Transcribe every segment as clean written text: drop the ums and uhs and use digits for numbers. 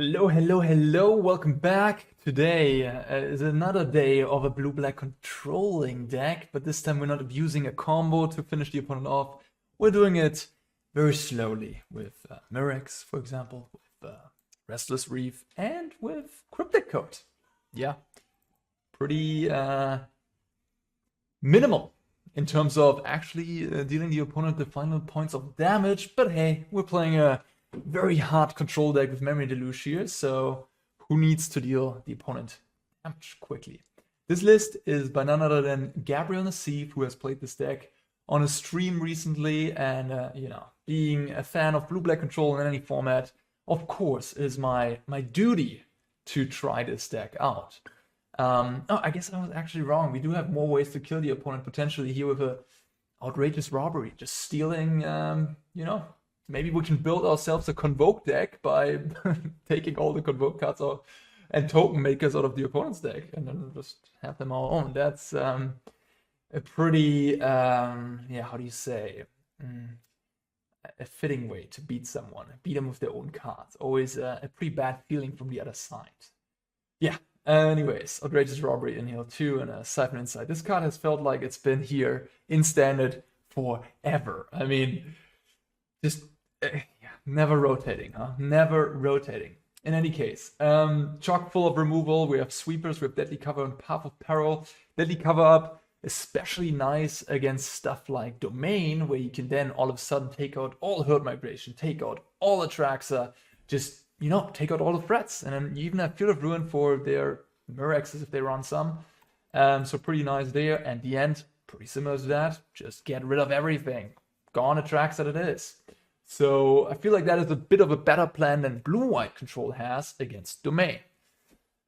Hello, hello, hello, welcome back. Today is another day of a blue-black controlling deck, but this time we're not abusing a combo to finish the opponent off. We're doing it very slowly with Mirrex, for example, with Restless Reef, and with Cryptic Coat. Yeah, pretty minimal in terms of actually dealing the opponent the final points of damage, but hey, we're playing a very hard control deck with Memory Deluge here, so who needs to deal the opponent damage quickly? This list is by none other than Gabriel Nassif, who has played this deck on a stream recently, and being a fan of blue-black control in any format, of course, is my duty to try this deck out. Oh, I guess I was actually wrong. We do have more ways to kill the opponent potentially here with a Outrageous Robbery, just stealing, maybe we can build ourselves a Convoke deck by taking all the Convoke cards out and token makers out of the opponent's deck and then just have them our own. That's a pretty, how do you say, a fitting way to beat someone. Beat them with their own cards. Always a pretty bad feeling from the other side. Yeah, anyways, Outrageous Robbery in here too, and a Siphon Insight. This card has felt like it's been here in Standard forever. I mean, just never rotating, huh? Never rotating. In any case, chock full of removal. We have sweepers, we have Deadly Cover and Path of Peril. Deadly Cover up, especially nice against stuff like Domain, where you can then all of a sudden take out all Herd Migration, take out all Atraxa, just, take out all the threats. And then you even have Field of Ruin for their Mirrexes if they run some. So pretty nice there. And the end, pretty similar to that. Just get rid of everything. Gone Atraxa it is. So I feel like that is a bit of a better plan than blue-white control has against Domain.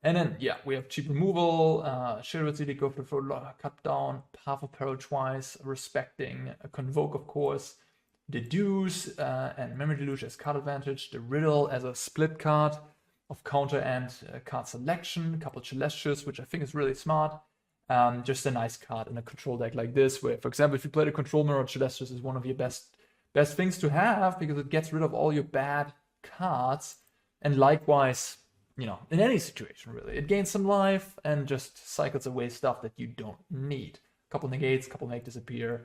And then, we have cheap removal, Sheoldred City go for a cut down, Path of Peril twice, respecting a Convoke, of course, Deduce and Memory Deluge as card advantage, the Riddle as a split card of counter and card selection, a couple Celestus, which I think is really smart. Just a nice card in a control deck like this, where, for example, if you play the Control Mirror, Celestus is one of your best things to have because it gets rid of all your bad cards, and likewise, in any situation really, it gains some life and just cycles away stuff that you don't need. A couple negates, a couple make disappear.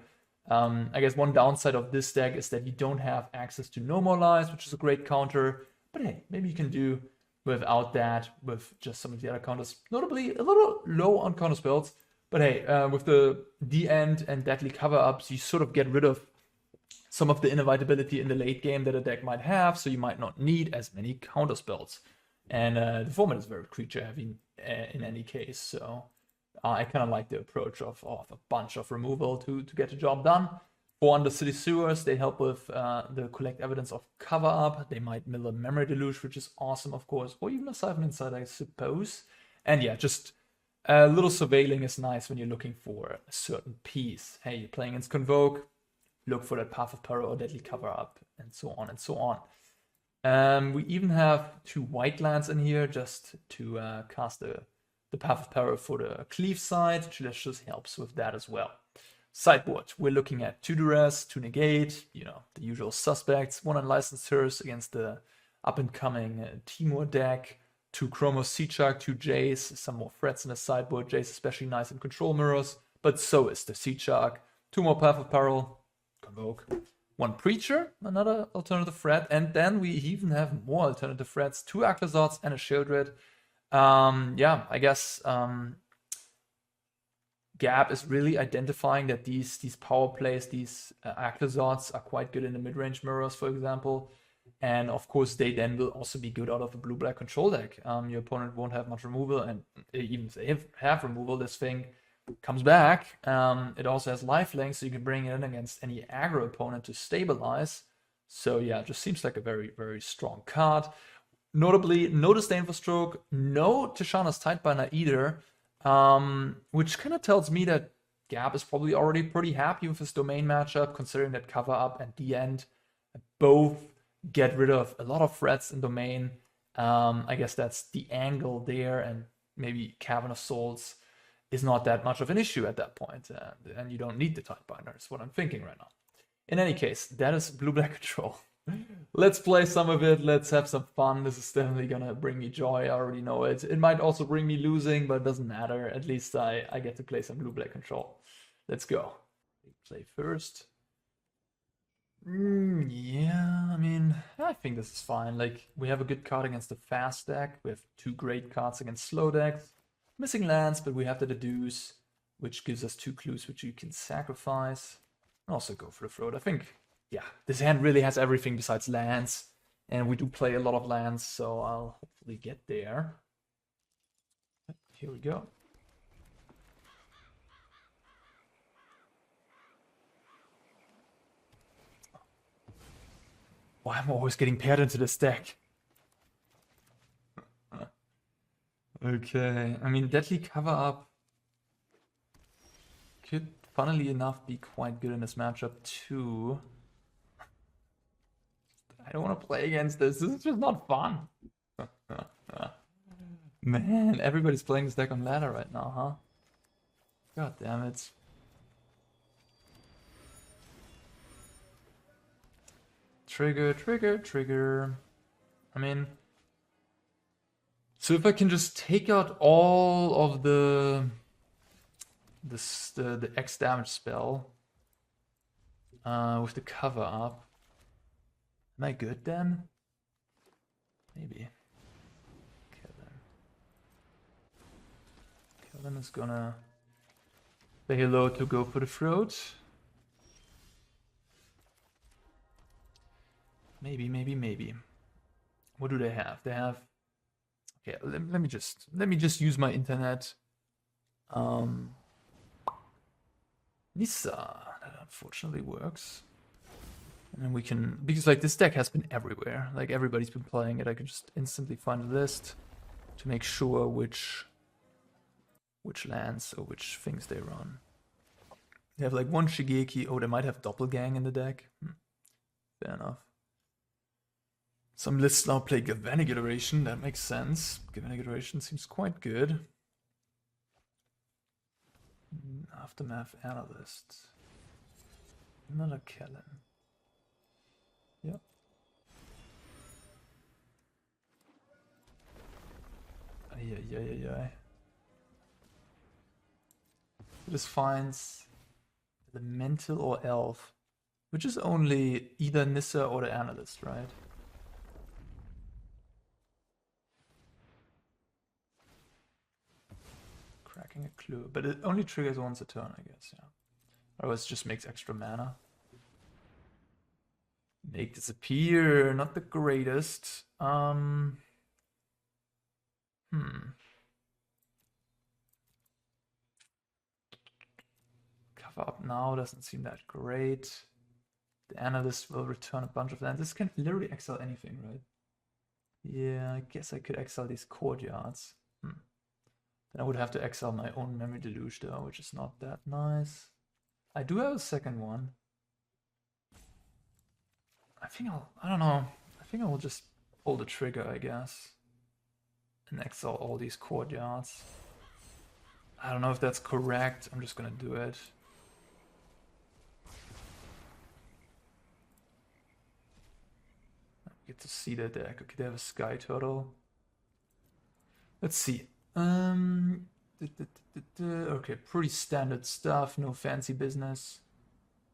I guess one downside of this deck is that you don't have access to no more lives, which is a great counter, but hey, maybe you can do without that with just some of the other counters, notably a little low on counter spells, but hey, with the D-End and Deadly Cover ups, you sort of get rid of some of the inevitability in the late game that a deck might have, so you might not need as many counter spells. And the format is very creature heavy in any case, so I kind of like the approach of a bunch of removal to get the job done. For Undercity Sewers, they help with the collect evidence of cover up. They might mill a Memory Deluge, which is awesome, of course, or even a Siphon Insight, I suppose. And just a little surveilling is nice when you're looking for a certain piece. Hey, you're playing against Convoke, look for that Path of Peril or Deadly Cover up, and so on and so on. We even have 2 white lands in here just to cast the Path of Peril for the Cleave side, which just helps with that as well. Sideboard, we're looking at 2 Duress, 2 Negate, the usual suspects, 1 Unlicensed Hearse against the up-and-coming Timur deck, 2 Chromos Seedshark, 2 Jace, some more threats in the sideboard. Jace especially nice in control mirrors, but so is the Seedshark. 2 more Path of Peril, Convoke, 1 Preacher, another alternative threat, and then we even have more alternative threats, 2 Aclazotz and a Sheoldred. I guess Gab is really identifying that these power plays, these Aclazotz are quite good in the mid-range mirrors, for example, and of course they then will also be good out of a blue-black control deck. Your opponent won't have much removal, and even if they have removal, this thing comes back. It also has lifelink, so you can bring it in against any aggro opponent to stabilize. So it just seems like a very, very strong card. Notably, no Disdain for Stroke, no Tishana's Tidebinder either, which kind of tells me that Gab is probably already pretty happy with his Domain matchup, considering that Cover Up and the End both get rid of a lot of threats in Domain. I guess that's the angle there, and maybe Cavern of Souls is not that much of an issue at that point, and you don't need the Tidebinder, is what I'm thinking right now. In any case, that is blue-black control. Let's play some of it. Let's have some fun. This is definitely gonna bring me joy. I already know it. It might also bring me losing, but it doesn't matter. At least I get to play some blue-black control. Let's go. Play first. Yeah, I mean, I think this is fine. Like, we have a good card against the fast deck. We have 2 great cards against slow decks. Missing lands, but we have the Deduce, which gives us 2 clues which you can sacrifice. And also go for the throat. I think, yeah, this hand really has everything besides lands. And we do play a lot of lands, so I'll hopefully get there. Here we go. Why am I always getting paired into this deck? Okay, I mean, Deadly Cover Up could, funnily enough, be quite good in this matchup too. I don't want to play against this. This is just not fun. Man, everybody's playing this deck on ladder right now, huh? God damn it. Trigger, trigger, trigger. I mean, so if I can just take out all of the X damage spell with the cover up, am I good then? Maybe. Kevin is gonna say hello to go for the throat. Maybe, maybe, maybe. What do they have? They have. Okay, let me just use my internet. Nissa, that unfortunately works. And then we can, because like this deck has been everywhere. Like everybody's been playing it. I can just instantly find a list to make sure which lands or which things they run. They have like 1 Shigeki. Oh, they might have Doppelgang in the deck. Fair enough. Some lists now play Galvanic Iteration. That makes sense. Galvanic Iteration seems quite good. Aftermath Analyst. Another Kellen. Yep. Yeah. This finds the Mental or Elf, which is only either Nissa or the Analyst, right? Cracking a clue, but it only triggers once a turn, I guess, yeah. Otherwise it just makes extra mana. Make disappear, not the greatest. Cover up now doesn't seem that great. The Analyst will return a bunch of lands. This can literally exile anything, right? Yeah, I guess I could exile these courtyards. Then I would have to exile my own Memory Deluge though, which is not that nice. I do have a second one. I don't know. I think I will just pull the trigger, I guess. And exile all these courtyards. I don't know if that's correct. I'm just gonna do it. I get to see the deck. Okay, they have a Sky Turtle. Let's see. Okay, pretty standard stuff. No fancy business.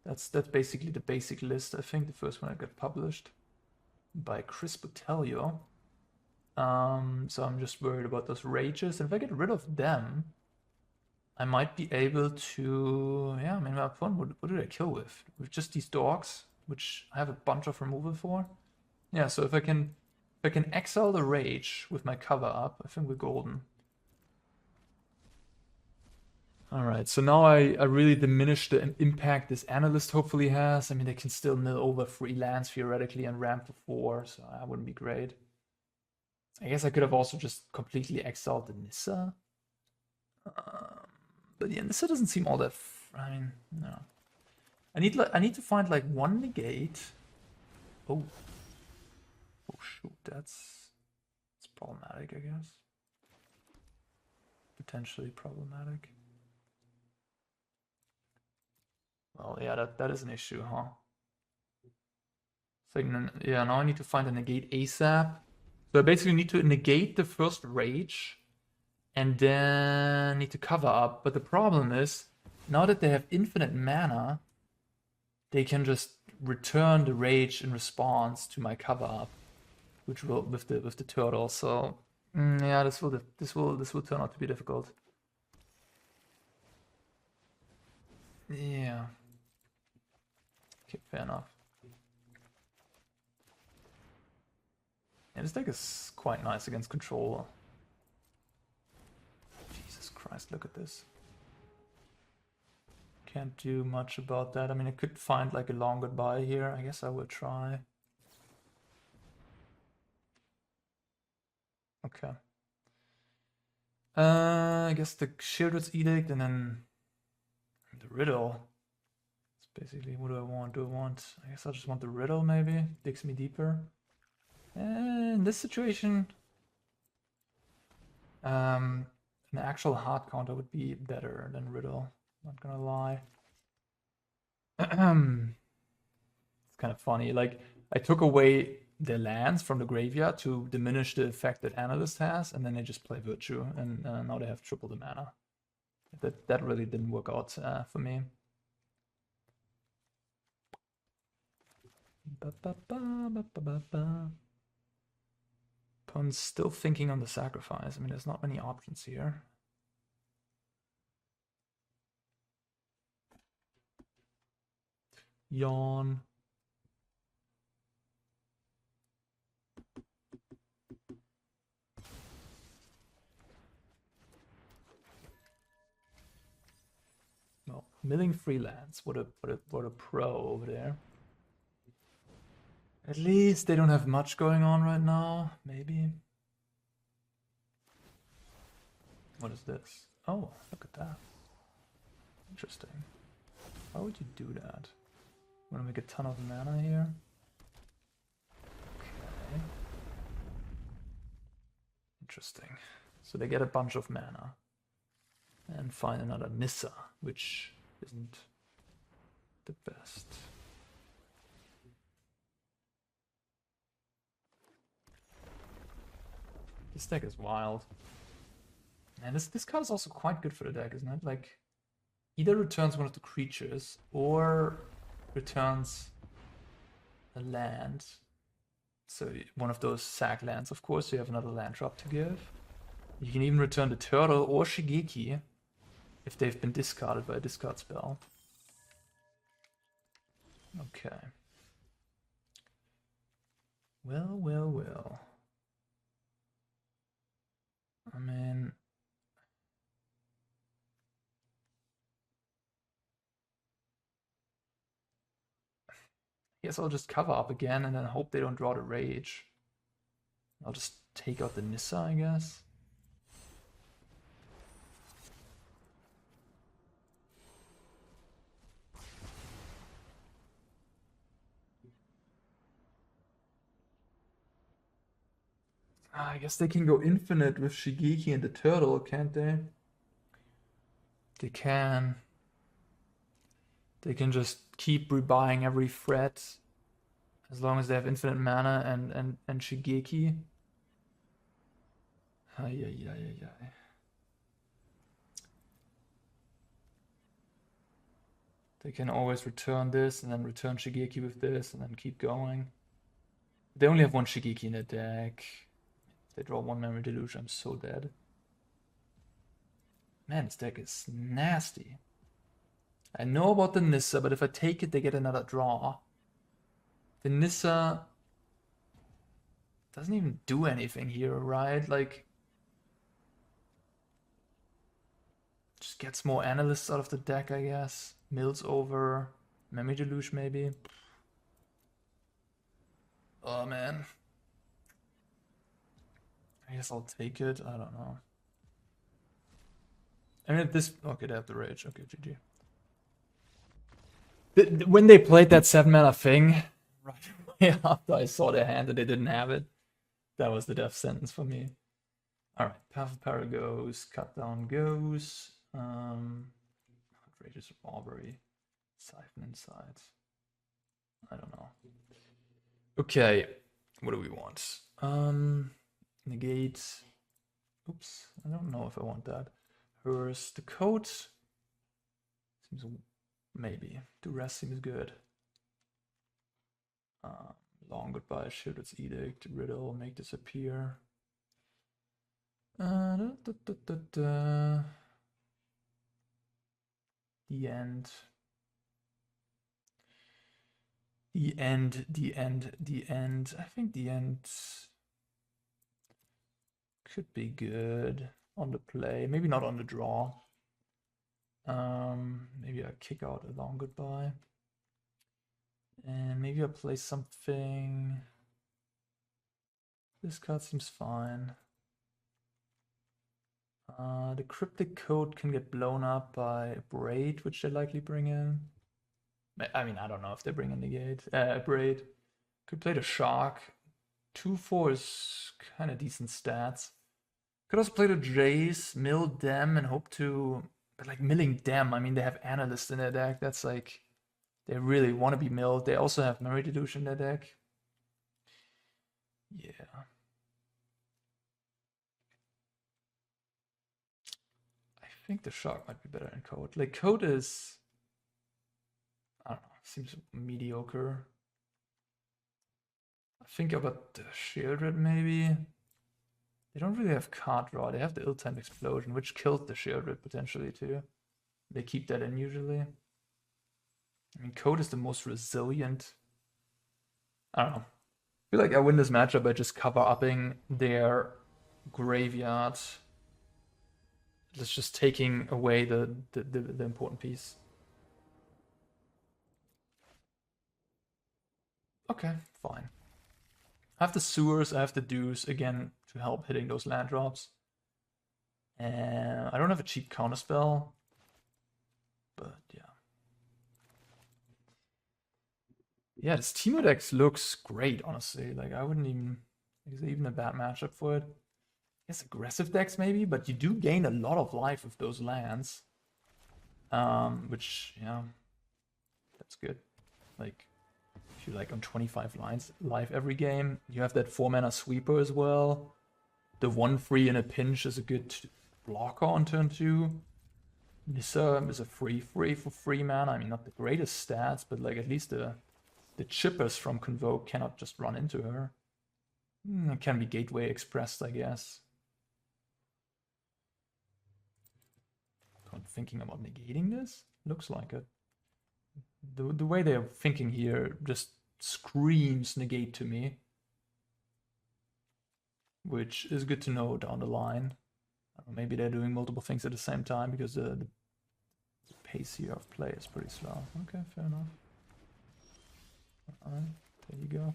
That's basically the basic list. I think the first one I got published by Chris Botelho. So I'm just worried about those rages. And if I get rid of them, I might be able to. Yeah, I mean, my opponent, what did I kill with? With just these dogs, which I have a bunch of removal for. Yeah, so if I can exile the rage with my cover up, I think we're golden. Alright, so now I really diminish the impact this Analyst hopefully has. I mean, they can still mill over 3 lands theoretically and ramp to 4, so that wouldn't be great. I guess I could have also just completely exiled the Nissa. But yeah, Nissa doesn't seem all that... I mean, no. I need to find like 1 negate. Oh. Oh shoot, that's problematic, I guess. Potentially problematic. Well, yeah, that is an issue, huh? So yeah, now I need to find a negate ASAP. So I basically need to negate the first rage and then need to cover up. But the problem is, now that they have infinite mana, they can just return the rage in response to my cover up, which will with the turtle. So yeah, this will turn out to be difficult. Yeah. Okay, fair enough. Yeah, this deck is quite nice against control. Jesus Christ, look at this. Can't do much about that. I mean, I could find like a long goodbye here. I guess I will try. Okay. I guess the Sheoldred's Edict and then the Riddle. It's basically, what do I want? I guess I just want the Riddle maybe. Digs me deeper. And in this situation, an actual hard counter would be better than Riddle. Not gonna lie. It's kind of funny. Like, I took away the lands from the graveyard to diminish the effect that Analyst has, and then they just play Virtue, and now they have triple the mana. That really didn't work out for me. Opponent's still thinking on the sacrifice. I mean, there's not many options here. Yawn. Well, milling freelance. What a pro over there. At least they don't have much going on right now. Maybe. What is this? Oh, look at that. Interesting. Why would you do that? Want to make a ton of mana here? Okay. Interesting. So they get a bunch of mana. And find another Nissa, which isn't the best. This deck is wild. And this card is also quite good for the deck, isn't it? Like, either returns one of the creatures or returns a land. So one of those sack lands, of course, so you have another land drop to give. You can even return the turtle or Shigeki if they've been discarded by a discard spell. Okay. Well, well, well. I mean... I guess I'll just cover up again and then hope they don't draw the rage. I'll just take out the Nissa, I guess. I guess they can go infinite with Shigeki and the turtle, can't they? They can. They can just keep rebuying every threat as long as they have infinite mana and Shigeki. Ay. They can always return this and then return Shigeki with this and then keep going. They only have one Shigeki in their deck. If they draw one Memory Deluge, I'm so dead. Man, this deck is nasty. I know about the Nissa, but if I take it, they get another draw. The Nissa doesn't even do anything here, right? Like, just gets more analysts out of the deck, I guess. Mills over. Memory Deluge, maybe. Oh, man. I guess I'll take it. I don't know. I mean, this... Okay, they have the rage. Okay, GG. When they played that 7-mana thing, right away after I saw their hand and they didn't have it, that was the death sentence for me. Alright, Path of Peril goes, Cut Down goes, Outrageous Robbery, Siphon Insight. I don't know. Okay, what do we want? Negate. Oops, I don't know if I want that. Here's the coat. Seems maybe. Duress seems good. Long goodbye, Sheoldred's Edict, Riddle, make disappear. The end. The end. I think the end could be good on the play. Maybe not on the draw. Maybe I kick out a long goodbye. And maybe I play something. This card seems fine. The Cryptic Coat can get blown up by Braid, which they likely bring in. I mean, I don't know if they bring in Negate. Braid. Could play the Shark. 2/4 is kind of decent stats. Could also play the Jace, mill them, and hope to... But like milling them, I mean, they have Analyst in their deck. That's like... They really want to be milled. They also have Memory Deluge in their deck. Yeah. I think the Shark might be better in Code. Like, Code is... I don't know, seems mediocre. I think about the Sheoldred maybe. They don't really have card draw. They have the Ill-Timed Explosion, which killed the Sheoldred potentially too. They keep that in usually. I mean, Code is the most resilient. I don't know. I feel like I win this matchup by just cover-upping their graveyard. It's just taking away the important piece. Okay, fine. I have the Sewers, I have the Deduce, again, to help hitting those land drops. And I don't have a cheap counterspell, but yeah. Yeah, this Teemo deck looks great, honestly. Like, I wouldn't even... Is it even a bad matchup for it? I guess aggressive decks, maybe, but you do gain a lot of life with those lands. Which, yeah, that's good. Like, if you're like on 25 lines life every game, you have that 4-mana sweeper as well. The 1/3 in a pinch is a good blocker on turn 2. Nissa is a 3/3 for 3 mana. I mean, not the greatest stats, but like at least the chippers from Convoke cannot just run into her. It can be gateway expressed, I guess. I'm thinking about negating this. Looks like it. The way they're thinking here just screams negate to me, which is good to know down the line. Maybe they're doing multiple things at the same time because the pace here of play is pretty slow. Okay, fair enough. Alright, there you go.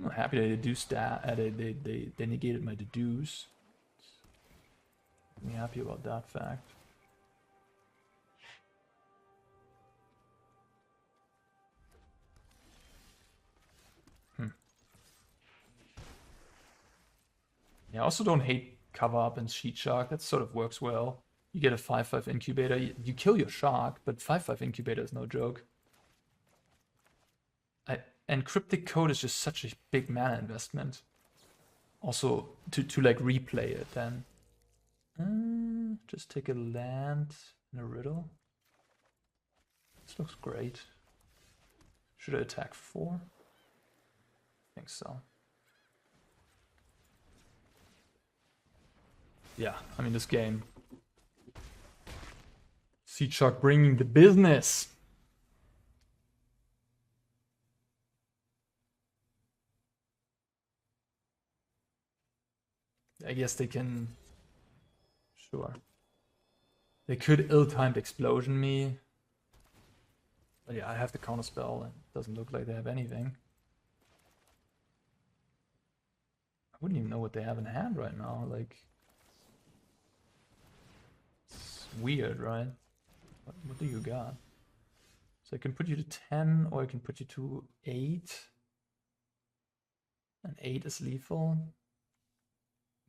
I'm happy they deduced that. They negated my deduce. I'm happy about that fact. Yeah, I also don't hate cover up and Sheedshark. That sort of works well. You get a 5/5 incubator. You kill your shark, but 5/5 incubator is no joke. And Cryptic Coat is just such a big mana investment. Also, to like replay it then. Just take a land and a riddle. This looks great. Should I attack 4? I think so. Yeah, I mean, this game. Seedshark bringing the business. I guess they can... Sure. They could ill-timed explosion me. But yeah, I have the counterspell and it doesn't look like they have anything. I wouldn't even know what they have in hand right now. Like... It's weird, right? What do you got? So I can put you to 10 or I can put you to 8. And 8 is lethal.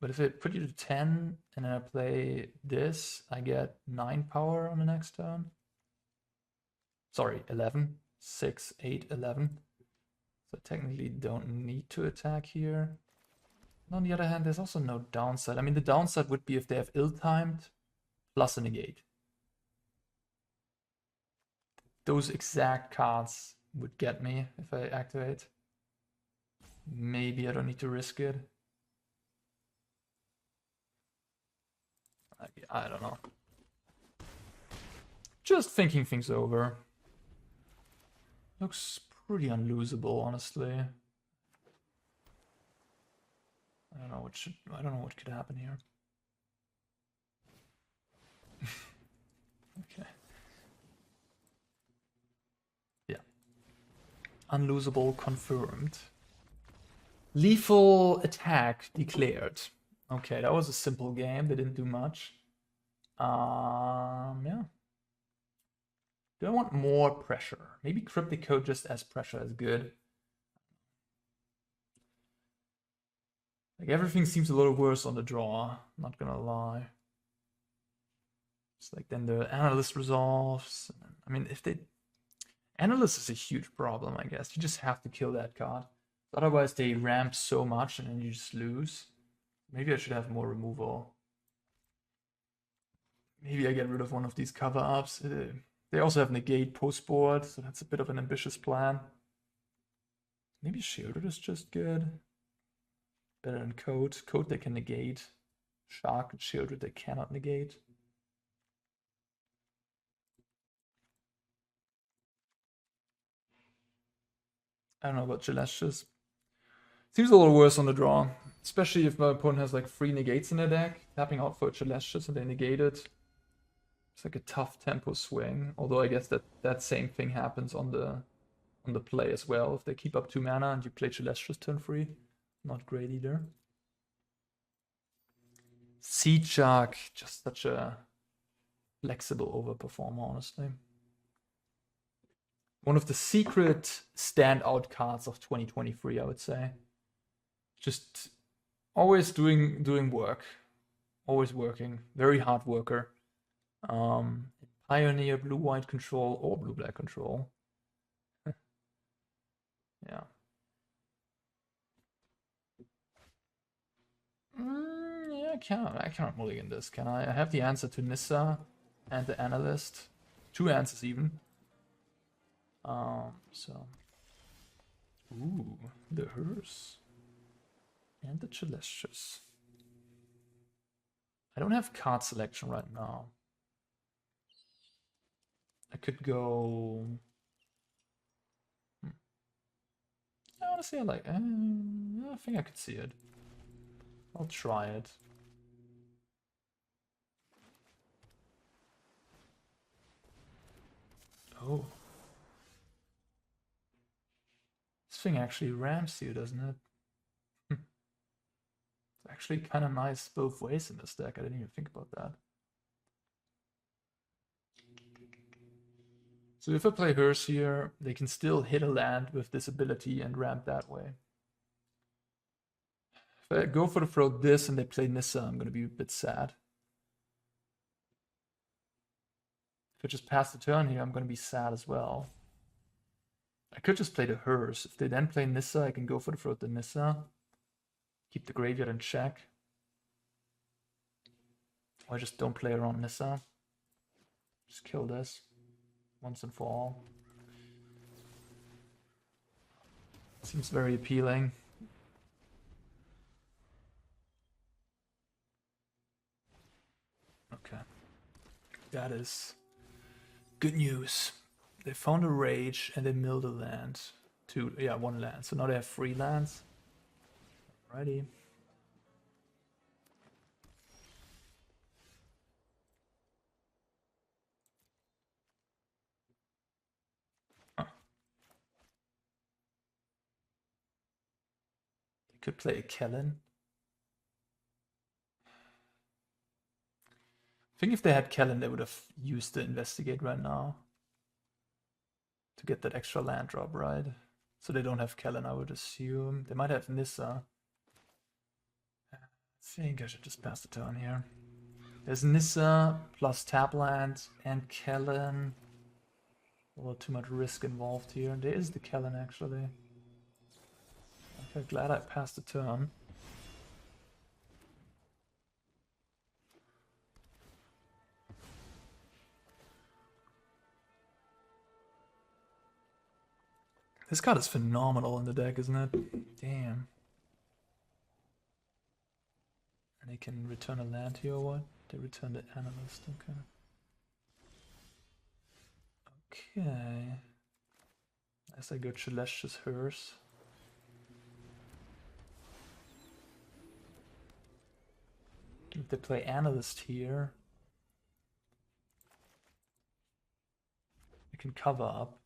But if I put you to 10 and then I play this, I get 9 power on the next turn. Sorry, 11. 6, 8, 11. So I technically don't need to attack here. And on the other hand, there's also no downside. I mean, the downside would be if they have ill-timed plus a negate. Those exact cards would get me if I activate. Maybe I don't need to risk it. I don't know. Just thinking things over. Looks pretty unlosable, honestly. I don't know what could happen here. Okay. Yeah. Unlosable confirmed. Lethal attack declared. Okay, that was a simple game. They didn't do much. Yeah. Do I want more pressure? Maybe Cryptic Coat just as pressure is good. Like everything seems a little worse on the draw, not gonna lie. It's like then the Analyst resolves. I mean, if they... Analyst is a huge problem, I guess. You just have to kill that card. Otherwise they ramp so much and then you just lose. Maybe I should have more removal. Maybe I get rid of one of these cover-ups. They also have Negate post-board, so that's a bit of an ambitious plan. Maybe Sheoldred is just good. Better than Coat. Coat they can negate. Shark and Sheoldred they cannot negate. I don't know about Celestus. Seems a little worse on the draw. Especially if my opponent has like 3 negates in their deck. Tapping out for Celestus and they negate it. It's like a tough tempo swing. Although I guess that same thing happens on the play as well. If they keep up 2 mana and you play Celestus turn 3. Not great either. Seedshark, just such a flexible overperformer, honestly. One of the secret standout cards of 2023, I would say. Just always doing work. Always working. Very hard worker. Pioneer, blue-white control, or blue-black control. Yeah. Yeah, I cannot mulligan this, can I? I have the answer to Nissa and the Analyst. 2 answers even. So. Ooh, the Hearse. And the Celestus. I don't have card selection right now. I could go... Honestly, I think I could see it. I'll try it. Oh. This thing actually ramps you, doesn't it? It's actually kind of nice both ways in this deck. I didn't even think about that. So if I play Hearse here, they can still hit a land with this ability and ramp that way. If I go for the throw this and they play Nissa, I'm going to be a bit sad. If I just pass the turn here, I'm going to be sad as well. I could just play the Hearse. If they then play Nissa, I can go for the throw the Nissa. Keep the graveyard in check. Or I just don't play around Nissa. Just kill this. Once and for all. Seems very appealing. Okay. That is good news. They found a rage and they milled a land. 1 land. So now they have 3 lands. Alrighty. Could play a Kellen. I think if they had Kellen, they would have used the Investigate right now. To get that extra land drop, right? So they don't have Kellen, I would assume. They might have Nissa. I think I should just pass the turn here. There's Nissa plus tap land and Kellen. A little too much risk involved here. There is the Kellen, actually. Okay, glad I passed the turn. This card is phenomenal in the deck, isn't it? Damn. And they can return a land here or what? They return the Analyst, okay. Okay. As I go Celestus Shores. If they play Analyst here, I can cover up.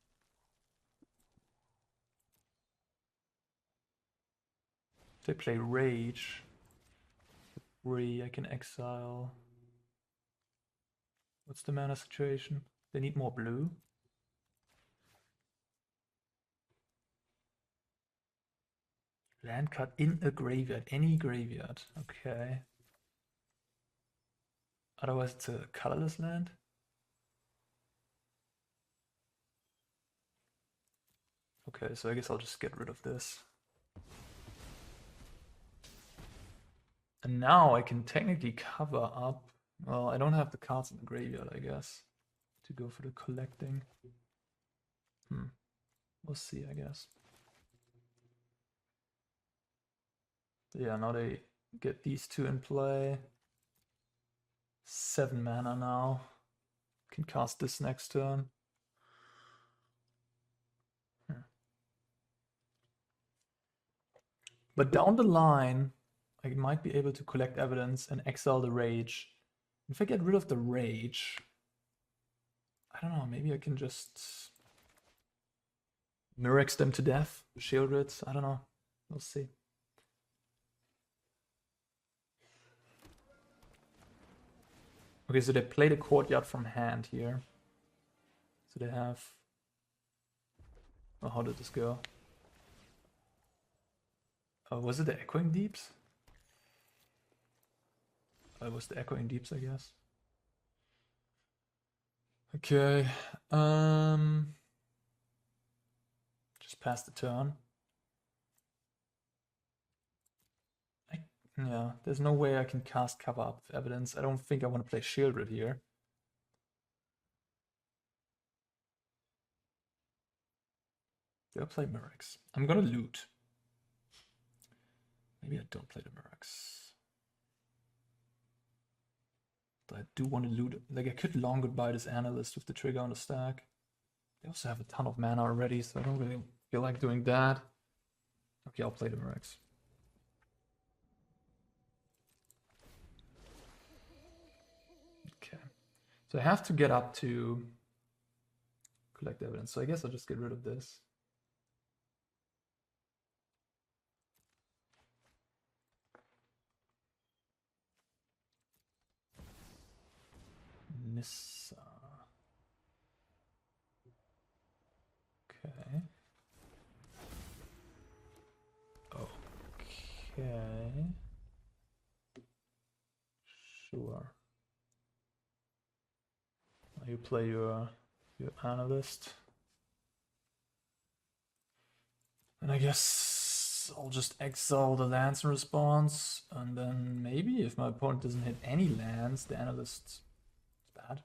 If they play Rage, I can exile. What's the mana situation? They need more blue. Land card in a graveyard, any graveyard. Okay. Otherwise it's a colorless land. Okay, so I guess I'll just get rid of this. And now I can technically cover up. Well, I don't have the cards in the graveyard, I guess, to go for the collecting. We'll see, I guess. Yeah, now they get these two in play. 7 mana now. Can cast this next turn. But down the line, I might be able to collect evidence and exile the Rage. If I get rid of the Rage, I don't know, maybe I can just Mirrex them to death, Sheoldred, I don't know, we'll see. Okay, so they play the Courtyard from hand here. So they have... Oh, how did this go? Oh, was it the Echoing Deeps? It was the Echoing Deeps, I guess. Okay. Just pass the turn. Yeah, there's no way I can cast cover up with evidence. I don't think I want to play Sheoldred here. Do I play Mirrex? I'm gonna loot. Maybe I don't play the Mirrex. But I do want to loot. Like, I could long goodbye this Analyst with the trigger on the stack. They also have a ton of mana already, so I don't really feel like doing that. Okay, I'll play the Mirrex. Okay. So I have to get up to collect evidence. So I guess I'll just get rid of this. Nissa. Okay. Okay. Sure. Now you play your Analyst. And I guess I'll just exile the lands in response, and then maybe if my opponent doesn't hit any lands, the Analyst is bad.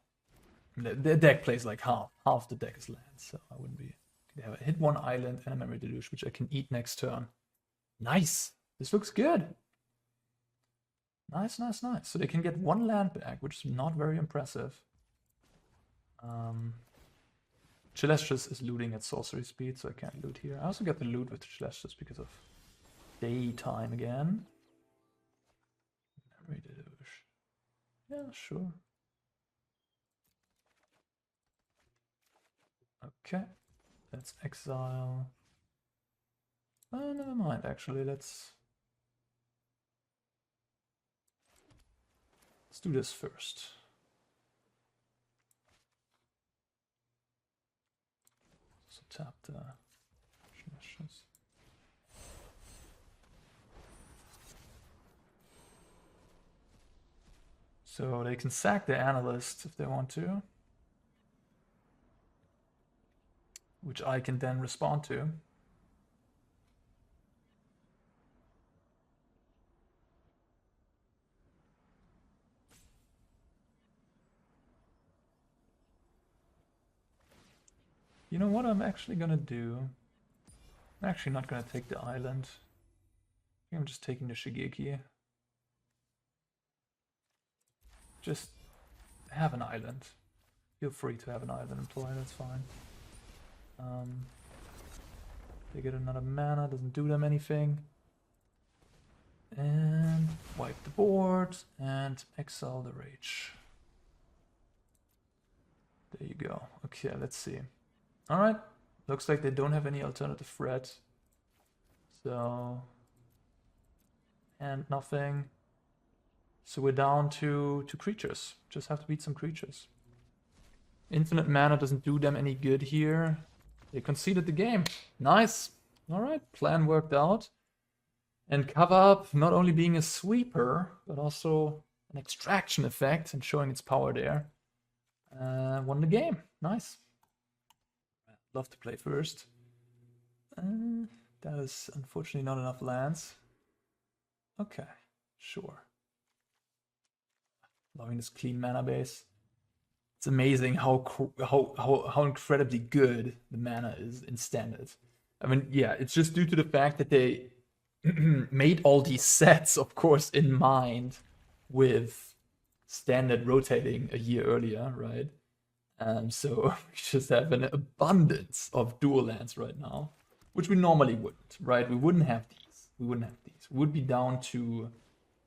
The deck plays like half the deck is lands, so I wouldn't be. They have a hit 1 island and a Memory Deluge, which I can eat next turn. Nice! This looks good! Nice, nice, nice. So they can get 1 land back, which is not very impressive. Celestus is looting at sorcery speed, so I can't loot here. I also get the loot with Celestus because of daytime again. Memory Deluge. Yeah, sure. Okay, let's exile. Oh, never mind, actually, let's do this first. So tap the Celestus. So they can sack the Analyst if they want to, which I can then respond to. You know what I'm actually gonna do? I'm actually not gonna take the island. I think I'm just taking the Shigeki. Just have an island. Feel free to have an island in play, that's fine. They get another mana, doesn't do them anything. And wipe the board and exile the rage. There you go. Okay, let's see. Alright, looks like they don't have any alternative threat. So... and nothing. So we're down to 2 creatures. Just have to beat some creatures. Infinite mana doesn't do them any good here. They conceded the game. Nice. Alright, plan worked out. And cover up not only being a sweeper, but also an extraction effect and showing its power there. Won the game. Nice. Love to play first. That is unfortunately not enough lands. Okay, sure. Loving this clean mana base. It's amazing how incredibly good the mana is in standard. I mean, yeah, it's just due to the fact that they made all these sets, of course, in mind with standard rotating a year earlier, right? So we just have an abundance of dual lands right now, which we normally wouldn't, right? We wouldn't have these. We would be down to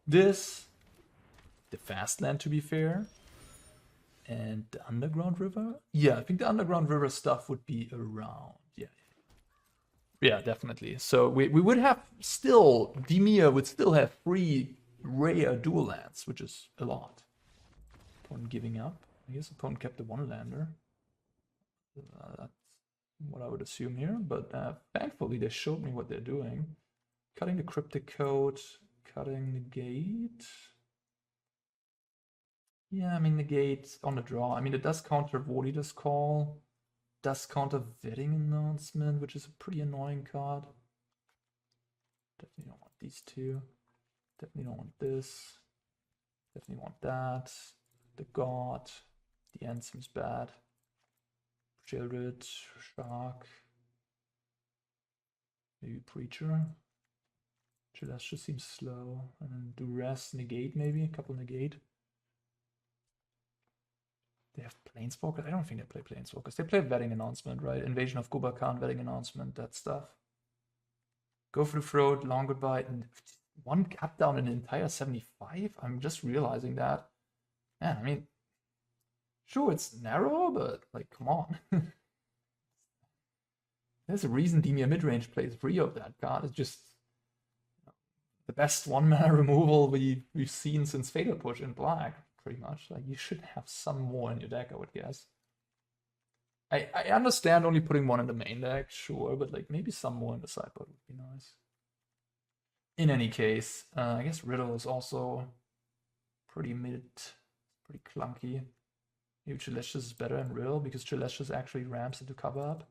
this, the fast land, to be fair, and the Underground River. Yeah, I think the Underground River stuff would be around. Yeah, definitely. So we would have still, DIMIR would still have 3 rare dual lands, which is a lot. Opponent giving up. I guess opponent kept the 1-lander. That's what I would assume here, but thankfully they showed me what they're doing. Cutting the Cryptic Coat, cutting Negate. Yeah, I mean, Negate on the draw. I mean, it does counter Volida's Call. Does counter Vetting Announcement, which is a pretty annoying card. Definitely don't want these 2. Definitely don't want this. Definitely want that. The God. The end seems bad. Sheoldred, Shark. Maybe Preacher. Celestus just seems slow. And then Duress, Negate maybe. A couple Negate. They have Planeswalkers? I don't think they play Planeswalkers. They play Vetting Announcement, right? Invasion of Kubakan, Vetting Announcement, that stuff. Go for the throat, long goodbye, and 1 cut down an entire 75? I'm just realizing that. Man, I mean, sure, it's narrow, but, like, come on. There's a reason DIMIR midrange plays 3 of that card. It's just the best 1-mana removal we've seen since Fatal Push in black. Pretty much. Like, you should have some more in your deck, I would guess. I understand only putting 1 in the main deck, sure, but like maybe some more in the sideboard would be nice. In any case, I guess Riddle is also pretty mid, pretty clunky. Maybe Celestus is better in Riddle because Celestus actually ramps into cover up.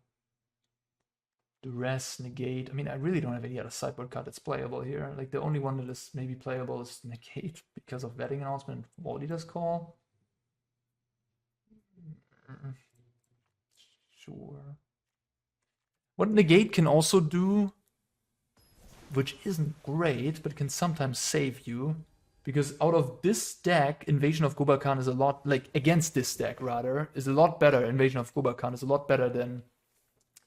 Duress, Negate. I mean, I really don't have any other sideboard card that's playable here. Like, the only one that is maybe playable is Negate because of Vetting Announcement and Volida's Call. Sure. What Negate can also do, which isn't great, but can sometimes save you, because out of this deck, Invasion of Kubakan is a lot, like, against this deck, rather, is a lot better. Invasion of Kubakan is a lot better than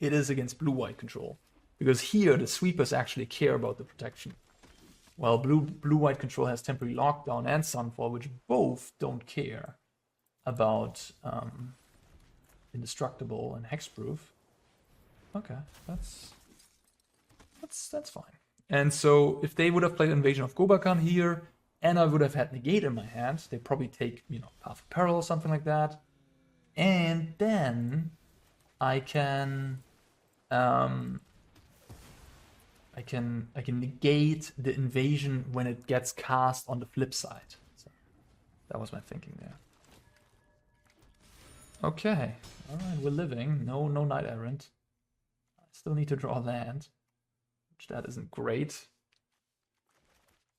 it is against blue-white control. Because here, the sweepers actually care about the protection. While blue-white control has Temporary Lockdown and Sunfall, which both don't care about Indestructible and Hexproof. Okay, that's fine. And so, if they would have played Invasion of Kubakan here, and I would have had Negate in my hand, they probably take, you know, Path of Peril or something like that. And then I can negate the invasion when it gets cast on the flip side. So that was my thinking there. Okay, all right, we're living. No Knight Errant. I still need to draw land, which that isn't great.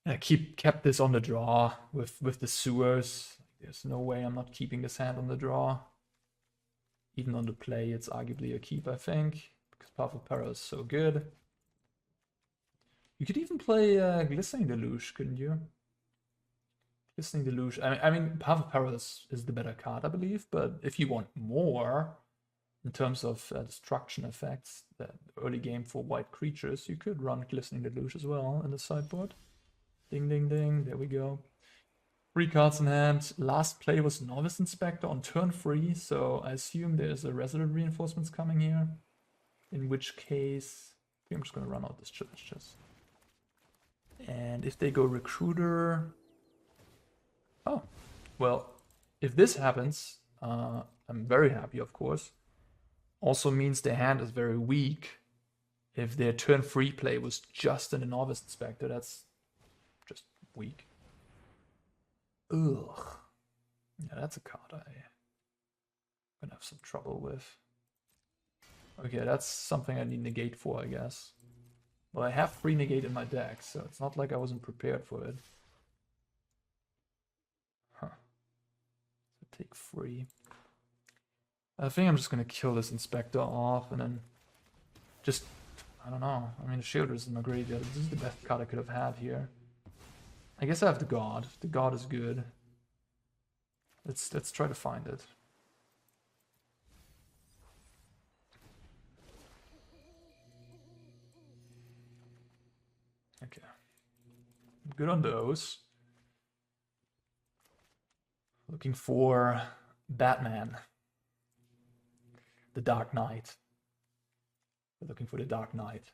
I kept this on the draw with the sewers. There's no way I'm not keeping this hand on the draw. Even on the play, it's arguably a keep, I think, because Path of Peril is so good. You could even play Glistening Deluge, couldn't you? Glistening Deluge. I mean, Path of Peril is the better card, I believe, but if you want more in terms of destruction effects, the early game for white creatures, you could run Glistening Deluge as well in the sideboard. Ding, ding, ding. There we go. 3 cards in hand. Last play was Novice Inspector on turn 3, so I assume there's a Resolute Reinforcements coming here. In which case, I think I'm just going to run out this chest. And if they go Recruiter... Oh, well, if this happens, I'm very happy, of course. Also means their hand is very weak. If their turn 3 play was just in a Novice Inspector, that's just weak. Ugh. Yeah, that's a card I'm gonna have some trouble with. Okay, that's something I need Negate for, I guess. Well, I have 3 Negate in my deck, so it's not like I wasn't prepared for it. Huh. So take 3. I think I'm just gonna kill this Inspector off and then just, I don't know. I mean, the Sheoldred is in my graveyard. This is the best card I could have had here. I guess I have the God. The God is good. Let's try to find it. Okay. Good on those. Looking for Batman. The Dark Knight. We're looking for the Dark Knight.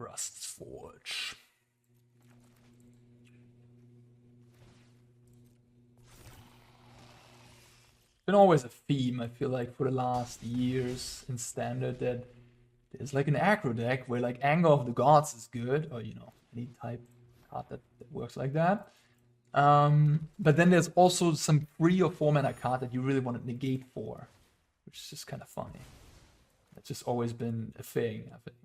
Rust's Forge. Been always a theme, I feel like, for the last years in Standard that there's like an aggro deck where like Anger of the Gods is good, or you know, any type card that works like that. But then there's also some 3 or 4 mana card that you really want to negate for, which is just kind of funny. That's just always been a thing, I think.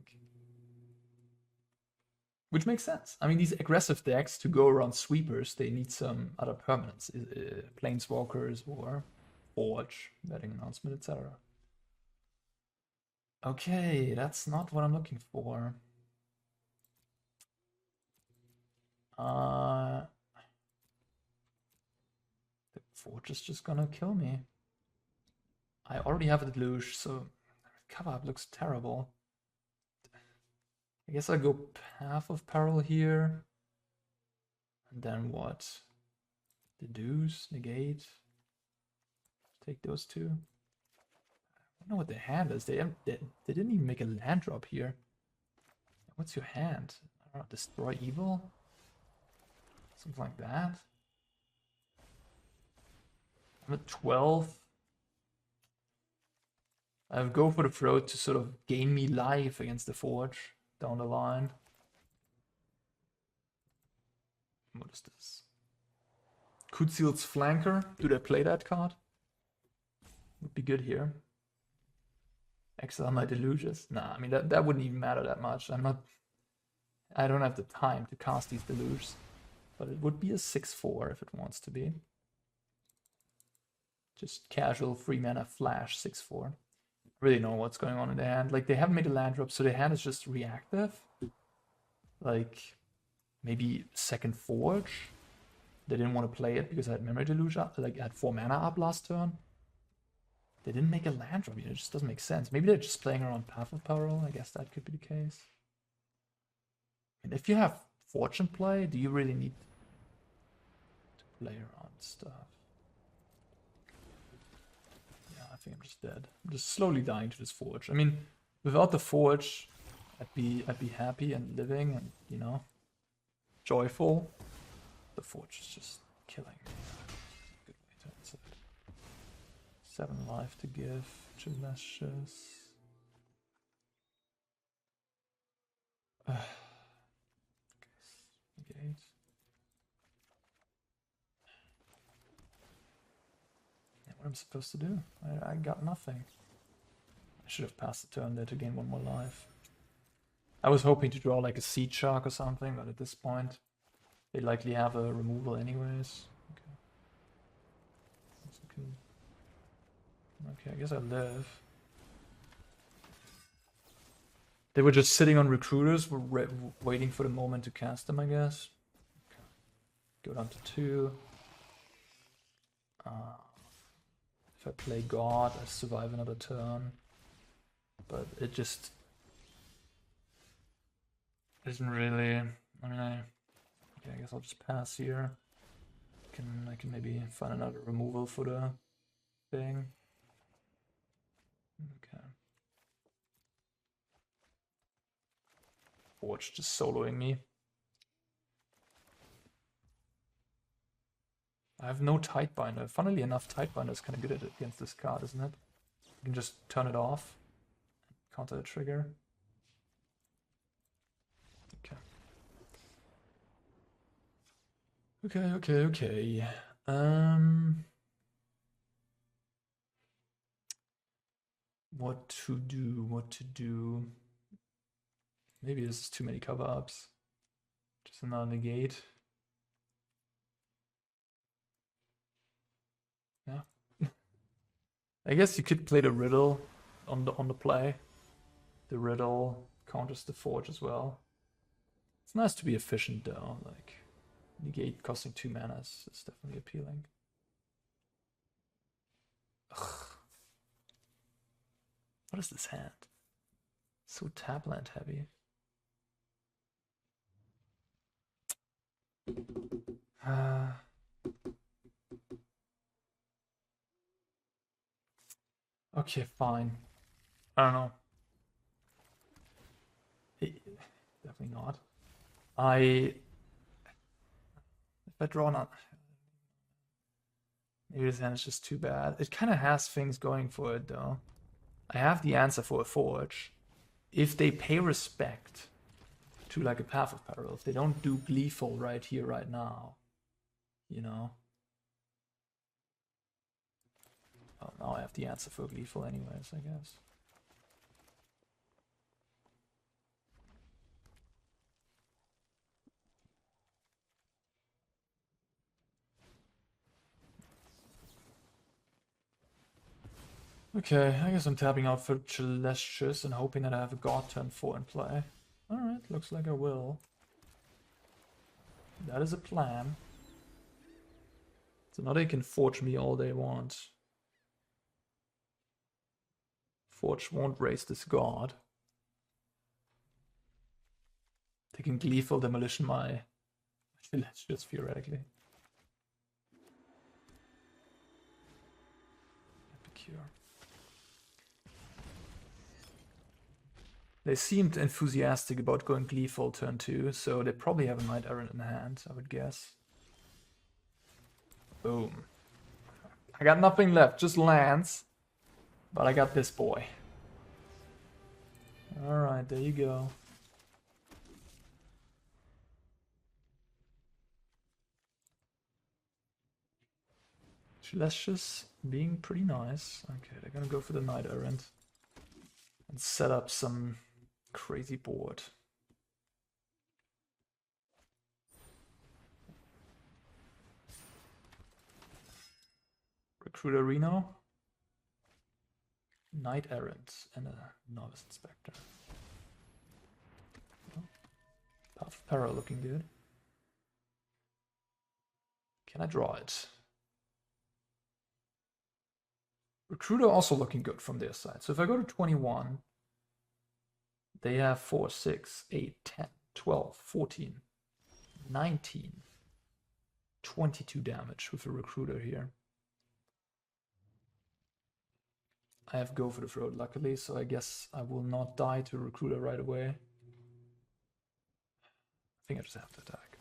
Which makes sense. I mean, these aggressive decks, to go around sweepers, they need some other permanents. Planeswalkers or Forge, Betting Announcement, etc. Okay, that's not what I'm looking for. The Forge is just gonna kill me. I already have a Deluge, so cover up looks terrible. I guess I go Path of Peril here. And then what? Deduce, Negate. Take those 2. I don't know what their hand is. They didn't even make a land drop here. What's your hand? I don't know, Destroy Evil? Something like that. I'm at 12. I'll go for the throat to sort of gain me life against the Forge down the line. What is this? Kutsil's Flanker. Do they play that card? Would be good here. Exile my Deluges. Nah, I mean that wouldn't even matter that much. I don't have the time to cast these Deluges. But it would be a 6/4 if it wants to be. Just casual 3 mana flash 6/4. Really know what's going on in their hand. Like, they haven't made a land drop, so their hand is just reactive. Like, maybe second Forge. They didn't want to play it because I had Memory Deluge up, like I had 4 mana up last turn. They didn't make a land drop, it just doesn't make sense. Maybe they're just playing around Path of Peril, I guess that could be the case. And if you have Fortune play, do you really need to play around stuff? I think I'm just dead. I'm just slowly dying to this Forge. I mean, without the Forge, I'd be happy and living and, you know, joyful. The Forge is just killing me. Good way to answer it. 7 life to give. Celestus. Negate. What I'm supposed to do? I got nothing. I should have passed the turn there to gain 1 more life. I was hoping to draw like a Seedshark or something, but at this point, they likely have a removal anyways. Okay. Okay, I guess I live. They were just sitting on recruiters, were waiting for the moment to cast them, I guess. Okay. Go down to 2. If I play God, I survive another turn. But it just isn't really. I mean, I guess I'll just pass here. I can maybe find another removal for the thing. Okay. Forge just soloing me. I have no Tidebinder. Funnily enough, Tidebinder is kind of good against this card, isn't it? You can just turn it off, counter the trigger. Okay. Okay. What to do? Maybe this is too many cover-ups. Just another negate. Yeah. I guess you could play the riddle on the play. The riddle counters the forge as well. It's nice to be efficient though, like negate costing 2 mana is definitely appealing. Ugh. What is this hand? So tabland heavy. Okay, fine. I don't know. Definitely not. If I draw not, maybe this hand is just too bad. It kind of has things going for it though. I have the answer for a forge. If they pay respect to like a Path of Peril, if they don't do Gleeful right here, right now, you know. Oh, now I have the answer for Gleeful anyways, I guess. Okay, I guess I'm tapping out for Celestus and hoping that I have a God turn 4 in play. Alright, looks like I will. That is a plan. So now they can forge me all they want. Forge won't raise this God. They can Gleeful Demolition my Celestus theoretically. Epicure. They seemed enthusiastic about going Gleeful turn 2, so they probably have a Knight Errant in hand, I would guess. Boom. I got nothing left, just lands. But I got this boy. Alright, there you go. Celestus being pretty nice. Okay, they're gonna go for the Knight Errant. And set up some crazy board. Recruiter Reno. Knight Errant and a Novice Inspector. Path of Peril looking good. Can I draw it? Recruiter also looking good from their side. So if I go to 21, they have 4, 6, 8, 10, 12, 14, 19, 22 damage with a Recruiter here. I have Go for the Throat, luckily, so I guess I will not die to a Recruiter right away. I think I just have to attack.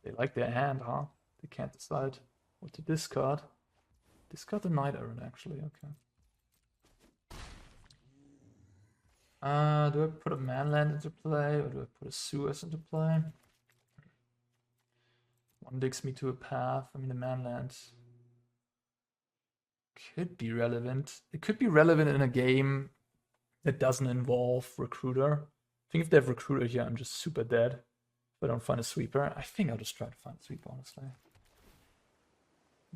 They like their hand, huh? They can't decide what to discard. Discard the Night Errant, actually, okay. Do I put a Manland into play, or do I put a Sewers into play? One digs me to a path. I mean, the Manland could be relevant. It could be relevant in a game that doesn't involve Recruiter. I think if they have Recruiter here, I'm just super dead. If I don't find a Sweeper, I think I'll just try to find a Sweeper, honestly.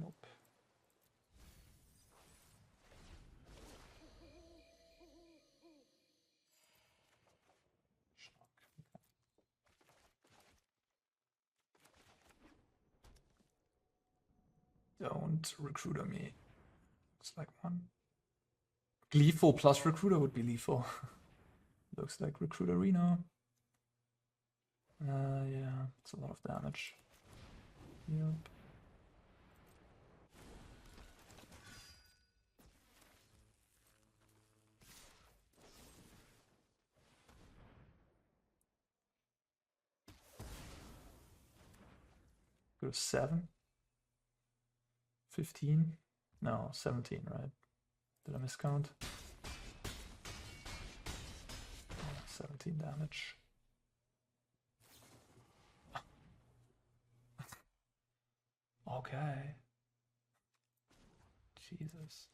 Nope. Don't Recruiter me. Looks like one. Lethal plus Recruiter would be lethal. Looks like Recruiter Reno. Yeah, it's a lot of damage. Yep. Go to 7. 15? No, 17, right? Did I miscount? 17 damage. Okay. Jesus.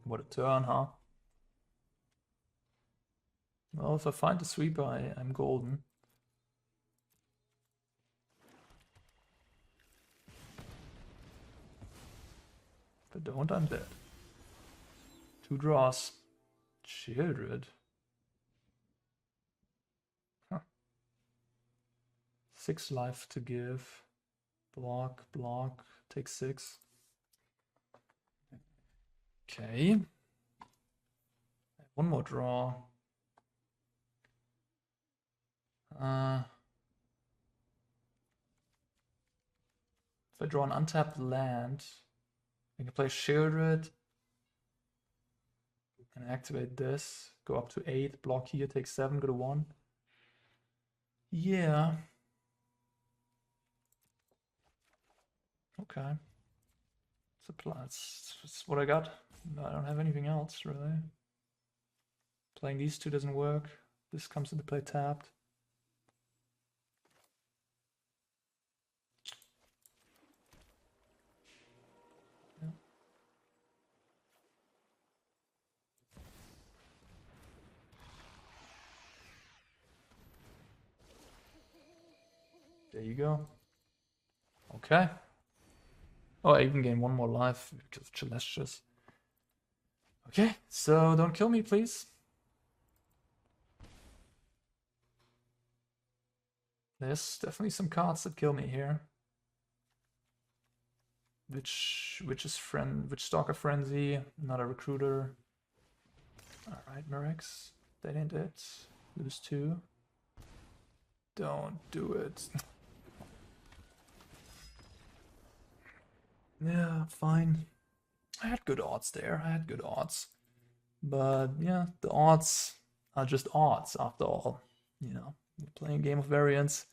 What a turn, huh? Well, if I find the Sweeper, I'm golden. If I don't, I'm dead. 2 draws. Sheoldred. Huh. 6 life to give. Block, block, take 6. Okay. One more draw. If I draw an untapped land, I can play Sheoldred and activate this. Go up to 8, block here, take 7, go to 1. Yeah. Okay. That's what I got. I don't have anything else, really. Playing these two doesn't work. This comes into play tapped. Yeah. There you go. Okay. Oh, I even gain 1 more life because of Celestus. Okay, so don't kill me, please. There's definitely some cards that kill me here. Which Stalker Frenzy, not a Recruiter. Alright, Mirrex. That ain't it. Lose 2. Don't do it. Yeah, fine. I had good odds there. I had good odds. But yeah, the odds are just odds after all. You know, you're playing a game of variance.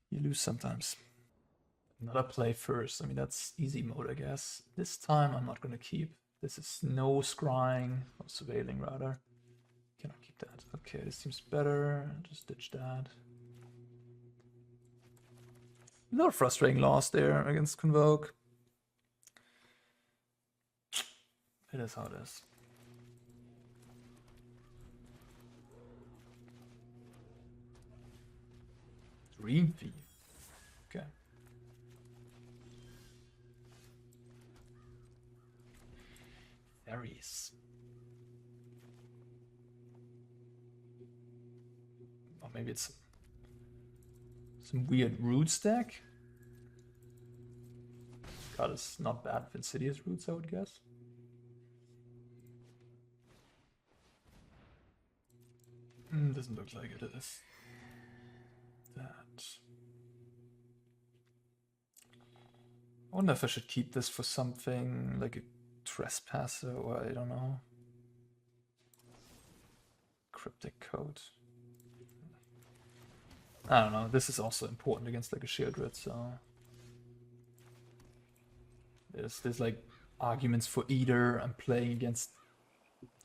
You lose sometimes. Another play first. I mean, that's easy mode, I guess. This time I'm not going to keep. This is no scrying, or surveilling rather. Cannot keep that. Okay, this seems better. Just ditch that. A lot of frustrating loss there against Convoke. It is how it is. Green Thief. Okay. Fairies. Or maybe it's some weird root stack. God, it's not bad for Insidious roots, I would guess. Doesn't look like it is. That. I wonder if I should keep this for something like a Trespasser or I don't know. Cryptic Coat. I don't know. This is also important against like a Sheoldred, so there's like arguments for either. I'm playing against.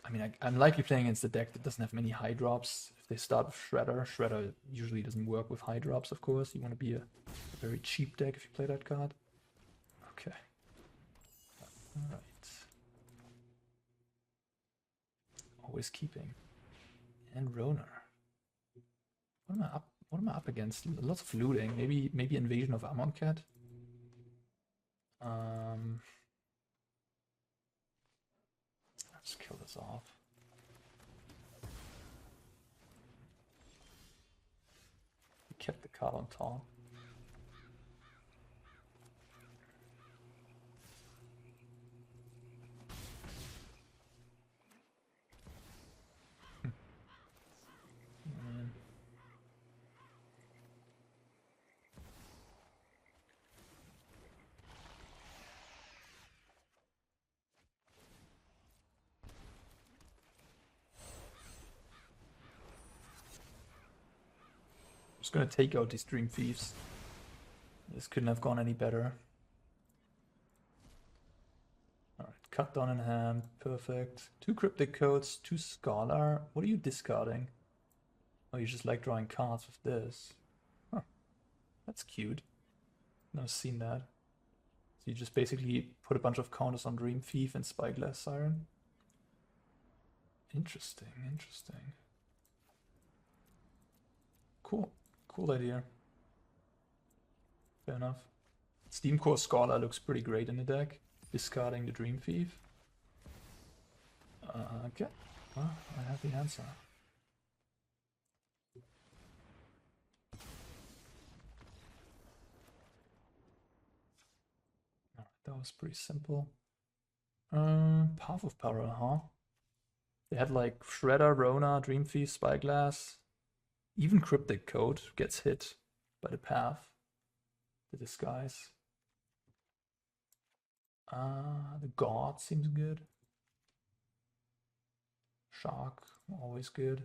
I mean, I'm likely playing against a deck that doesn't have many high drops. If they start with Shredder, Shredder usually doesn't work with high drops, of course. You want to be a very cheap deck if you play that card. Okay. Alright. Always keeping. And Roner. What am I up against? Lots of looting. Maybe Invasion of Amonkhet. Let's kill this off. We kept the card on top. Just gonna take out these Dream Thieves. This couldn't have gone any better. Alright, cut down in hand, perfect. 2 Cryptic Coats, 2 Scholar. What are you discarding? Oh, you just like drawing cards with this. Huh. That's cute. Never seen that. So you just basically put a bunch of counters on Dream Thief and Spyglass Siren. Interesting, interesting. Cool. Cool idea. Fair enough. Steamcore Scholar looks pretty great in the deck. Discarding the Dream Thief. Okay. Well, I have the answer. Alright, that was pretty simple. Path of Peril, huh? They had like Shredder, Rona, Dream Thief, Spyglass. Even Cryptic Coat gets hit by the Path. The Disguise. The God seems good. Shark, always good.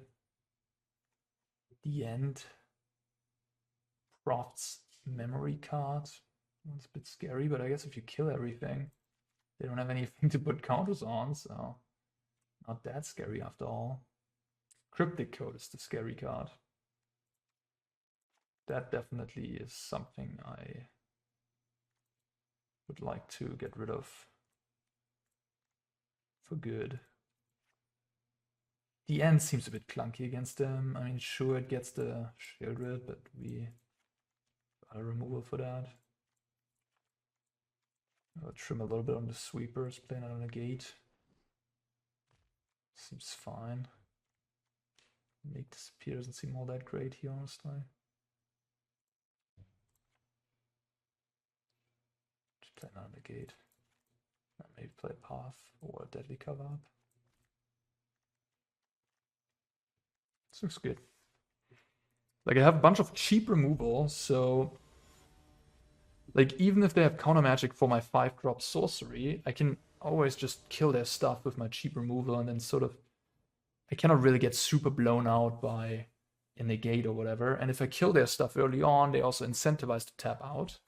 The End. Proft's Memory card. One's a bit scary, but I guess if you kill everything, they don't have anything to put counters on, so not that scary after all. Cryptic Coat is the scary card. That definitely is something I would like to get rid of for good. The End seems a bit clunky against them. I mean, sure, it gets the Sheoldred, but we got a removal for that. I'll trim a little bit on the sweepers, playing it on a Negate. Seems fine. Make disappear doesn't seem all that great here, honestly. Just play on a Negate. Maybe play a Path or a Deadly Cover Up. This looks good. Like, I have a bunch of cheap removal, so like, even if they have counter magic for my 5-drop sorcery, I can always just kill their stuff with my cheap removal, and then sort of, I cannot really get super blown out by a Negate or whatever. And if I kill their stuff early on, they also incentivize to tap out,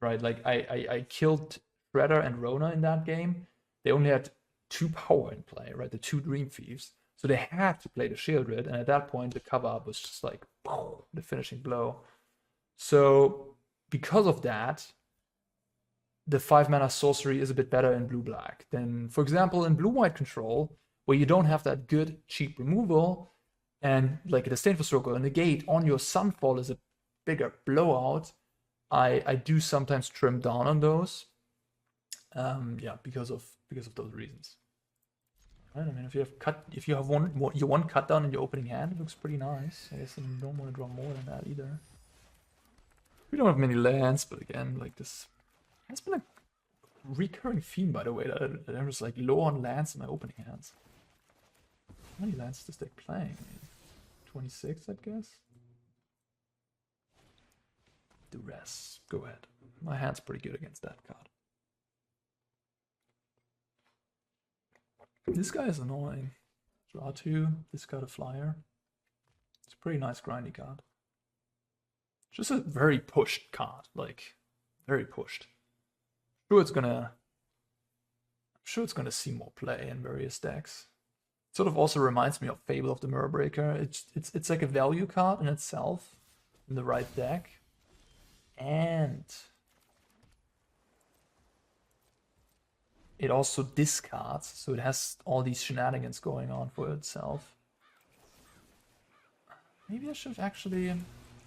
right? Like, I killed Shredder and Rona in that game. They only had 2 power in play, right? The 2 Dream Thieves. So they had to play the Sheoldred, and at that point, the cover up was just like, the finishing blow. So because of that, the 5-mana sorcery is a bit better in blue-black than, for example, in blue-white control, where you don't have that good, cheap removal, and like a Disdainful Stroke or a Negate on your Sunfall is a bigger blowout. I do sometimes trim down on those. Yeah, because of those reasons. Right, I mean, if you have one cut down in your opening hand, it looks pretty nice. I guess you don't want to draw more than that either. We don't have many lands, but again, like, this has been a recurring theme, by the way, that I was like low on lands in my opening hands. How many lands is this deck playing? 26, I guess. Duress, go ahead. My hand's pretty good against that card. This guy is annoying. Draw 2, discard a flyer. It's a pretty nice grindy card. Just a very pushed card, like very pushed. I'm sure it's gonna see more play in various decks. Sort of also reminds me of Fable of the Mirror Breaker. It's like a value card in itself in the right deck. And it also discards, so it has all these shenanigans going on for itself. Maybe I should have actually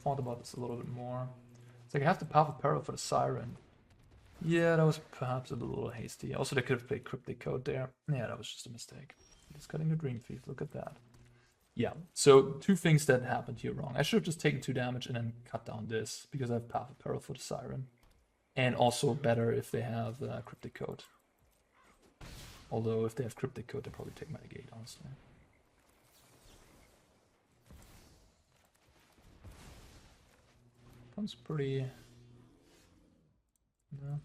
thought about this a little bit more. It's like I have the Path of Peril for the Siren. Yeah, that was perhaps a little hasty. Also, they could have played Cryptic Coat there. Yeah, that was just a mistake. Just cutting the Dream Thief, look at that. Yeah, so 2 things that happened here wrong. I should have just taken 2 damage and then cut down this, because I have Path of Peril for the Siren. And also better if they have Cryptic Coat. Although if they have Cryptic Coat, they probably take my Negate, honestly. Comes pretty... No.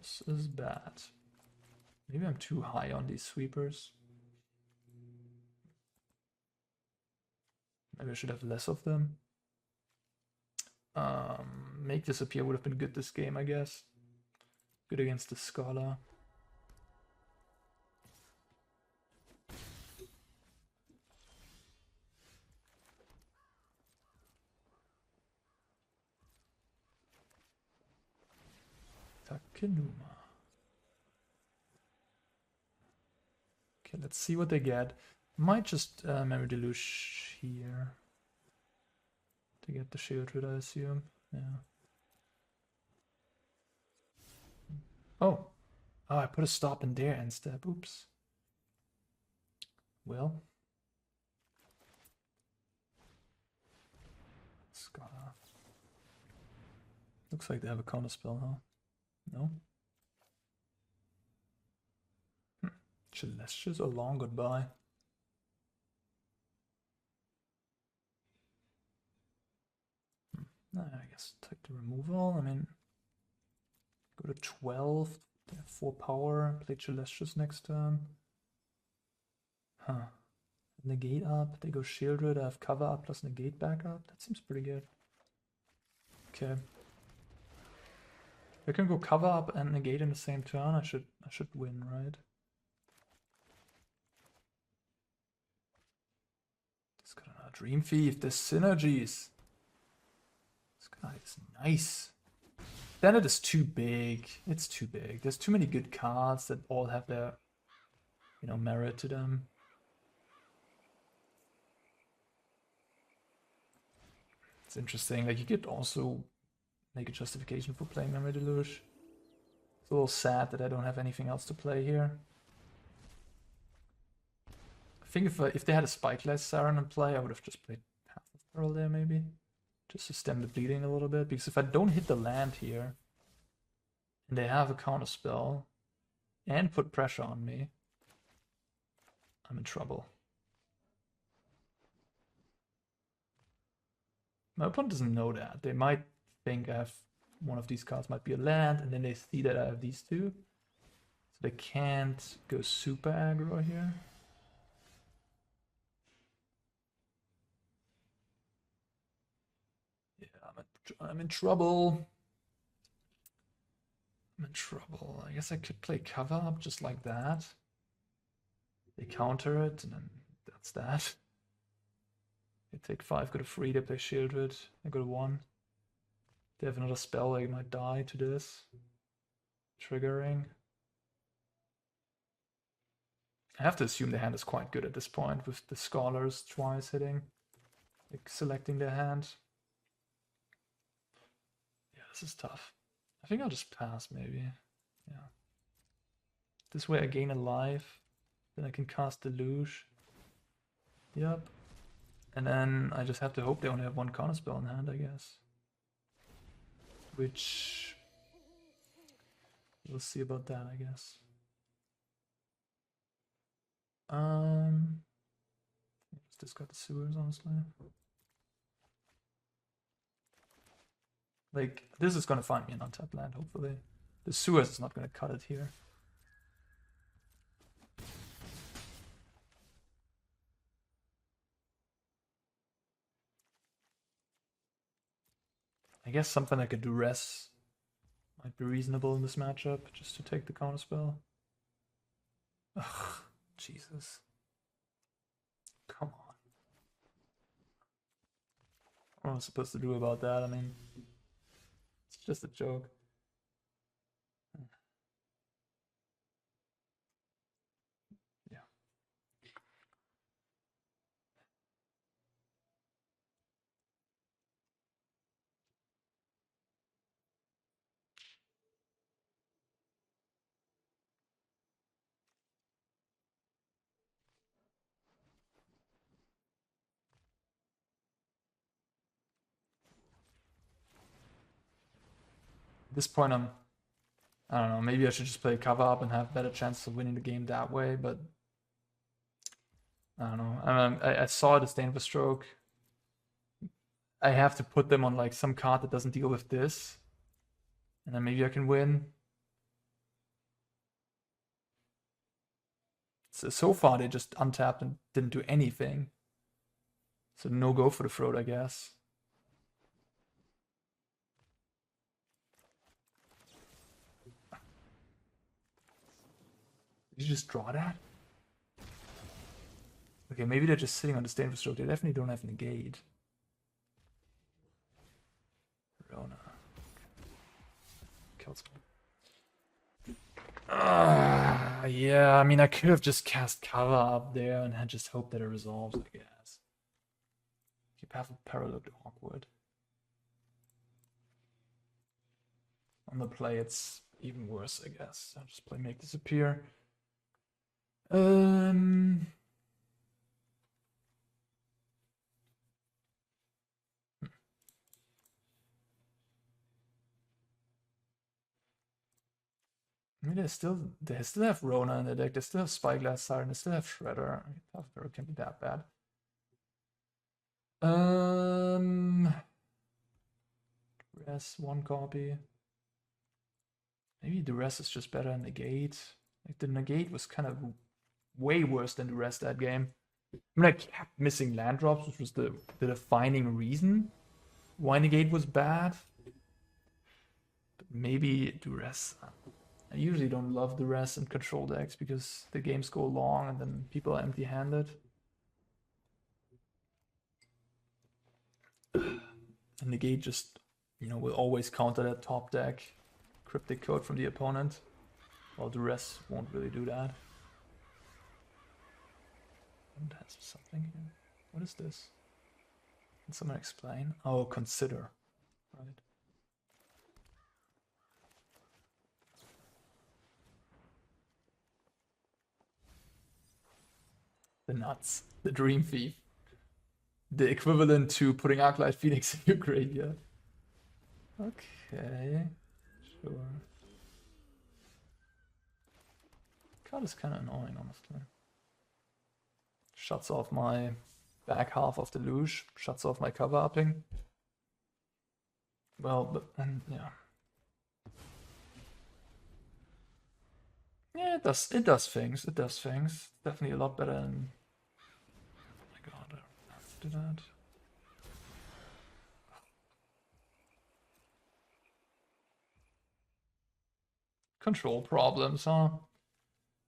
This is bad. Maybe I'm too high on these sweepers. Maybe I should have less of them. Make disappear would have been good this game, I guess. Good against the Scholar. Takenuma. Okay, let's see what they get. Might just Memory Deluge here. To get the Sheoldred, I assume. Yeah. Oh, I put a stop in there instead. Oops. Well. Scholar. Looks like they have a counter spell, huh? No? Celestus, a long goodbye. I guess take the removal. I mean, go to 12, they have 4 power, play Celestus next turn. Huh. Negate up, they go Sheoldred, I have cover up plus negate back up. That seems pretty good. Okay. I can go cover up and negate in the same turn. I should win, right? This got another Dream Thief. There's synergies. This guy is nice. Then it is too big. It's too big. There's too many good cards that all have their, merit to them. It's interesting. Like, you could also make a justification for playing Memory Deluge. It's a little sad that I don't have anything else to play here. I think if they had a Spikeless Siren in play, I would have just played Path of Peril there, maybe. Just to stem the bleeding a little bit. Because if I don't hit the land here, and they have a counter spell, and put pressure on me, I'm in trouble. My opponent doesn't know that. They might think I have one of these cards might be a land, and then they see that I have these 2. So they can't go super aggro here. Yeah, I'm in trouble. I'm in trouble. I guess I could play cover up just like that. They counter it, and then that's that. They take 5, go to 3, they play Sheoldred, I go to 1. They have another spell, I might die to this. Triggering. I have to assume the hand is quite good at this point, with the Scholars twice hitting. Like, selecting their hand. Yeah, this is tough. I think I'll just pass, maybe. Yeah. This way I gain a life. Then I can cast Deluge. Yep. And then I just have to hope they only have 1 counterspell in hand, I guess. Which... we'll see about that, I guess. Let's discard the Sewers, honestly. Like, this is gonna find me an untapped land, hopefully. The Sewers is not gonna cut it here. I guess something like a Duress might be reasonable in this matchup, just to take the counterspell. Ugh, Jesus. Come on. What am I supposed to do about that? I mean, it's just a joke. Yeah. At this point, I don't know, maybe I should just play cover up and have better chance of winning the game that way, but I don't know. I saw the Stain for Stroke. I have to put them on like some card that doesn't deal with this, and then maybe I can win. So far, they just untapped and didn't do anything. So no go for the throat, I guess. Did you just draw that? Okay, maybe they're just sitting on the Stain for Stroke. They definitely don't have Negate. Rona. Kills me. Yeah, I mean, I could have just cast cover up there and had just hoped that it resolves, I guess. Path of Peril looked awkward. On the play, it's even worse, I guess. I'll just play Make Disappear. I mean, they still have Rona in the deck. They still have Spyglass Siren. They still have Shredder. I mean, Path of Peril can't be that bad. Duress, one copy. Maybe Duress is just better than Negate. Like, the Negate was kind of way worse than Duress that game. I mean, I kept missing land drops, which was the defining reason why Negate was bad. But maybe Duress. I usually don't love Duress and control decks because the games go long and then people are empty-handed. And Negate just, will always counter that top deck. Cryptic Coat from the opponent. While Duress won't really do that. And has something here. What is this? Can someone explain? Oh, consider. Right. The nuts. The Dream Thief. The equivalent to putting Arclight Phoenix in your graveyard. Okay. Sure. Card is kind of annoying, honestly. Shuts off my back half of the Deluge. Shuts off my cover upping. Well, but yeah. Yeah, it does things. It does things. Definitely a lot better than. Oh my god, I have to do that. Control problems, huh?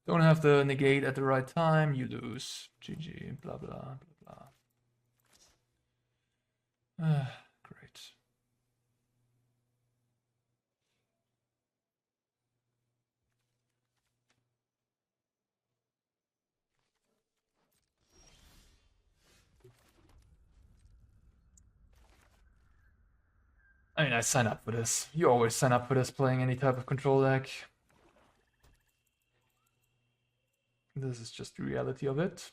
Don't have the Negate at the right time, you lose. GG, blah blah blah blah. Great. I mean, I sign up for this. You always sign up for this playing any type of control deck. This is just the reality of it.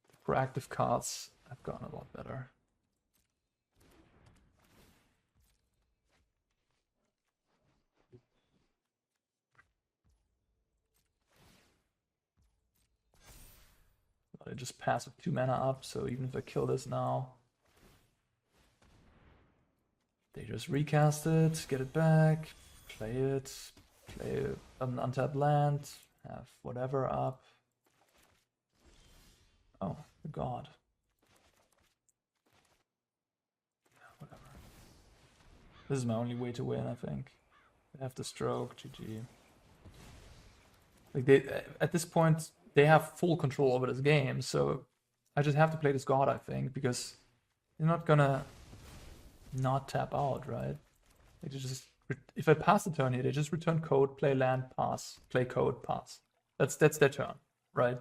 The proactive cards have gotten a lot better. I just pass with 2 mana up, so even if I kill this now, they just recast it, get it back, play an untapped land, have whatever up. Oh, god. Whatever. This is my only way to win, I think. They have the stroke, GG. Like at this point, they have full control over this game, so I just have to play this god, I think, because they're not gonna not tap out, right? They just if I pass the turn here, they just return code, play land, pass, play code, pass. That's their turn, right?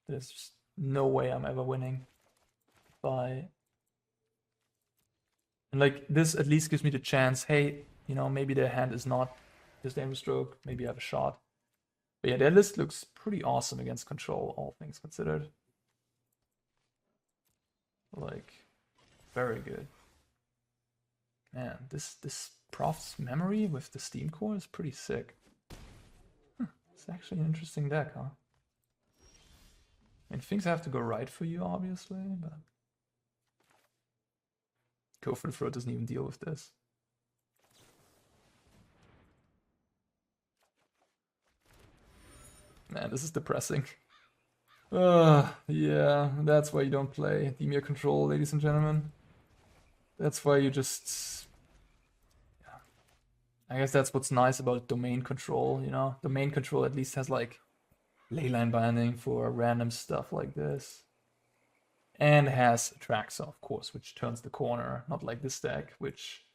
There's just no way I'm ever winning by. And like this at least gives me the chance, hey, you know, maybe their hand is not this dangerous stroke, maybe I have a shot. But yeah, their list looks pretty awesome against control, all things considered. Like, very good. Man, this Prof's Memory with the Steam Core is pretty sick. It's actually an interesting deck, huh? I mean, things have to go right for you, obviously, but Go for the Throat doesn't even deal with this. Man, this is depressing. Yeah, that's why you don't play DIMIR control, ladies and gentlemen. That's why you just... Yeah. I guess that's what's nice about domain control, you know? Domain control at least has, like, leyline binding for random stuff like this. And has Atraxa, of course, which turns the corner, not like this deck, which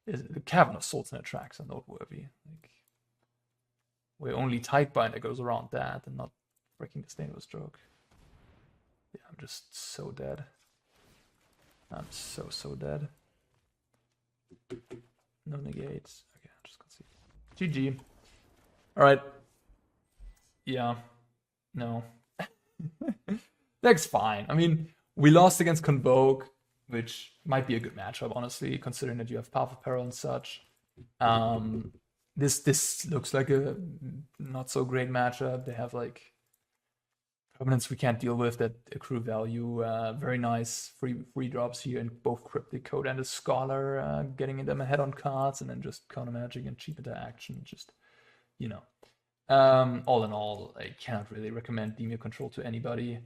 is the Cavern of Souls and Atraxa, noteworthy. Like, where only Tidebinder goes around that and not freaking Disdainful Stroke. Yeah, I'm just so dead. I'm so dead. No negates. Okay, I'm just gonna see. GG. Alright. Yeah. No. Deck's fine. I mean, we lost against Convoke, which might be a good matchup, honestly, considering that you have Path of Peril and such. This looks like a not so great matchup. They have like permanents we can't deal with that accrue value. Very nice free drops here in both Cryptic Coat and a Scholar, getting them ahead on cards, and then just counter magic and cheap into action. Just, you know. All in all, I cannot really recommend DIMIR control to anybody.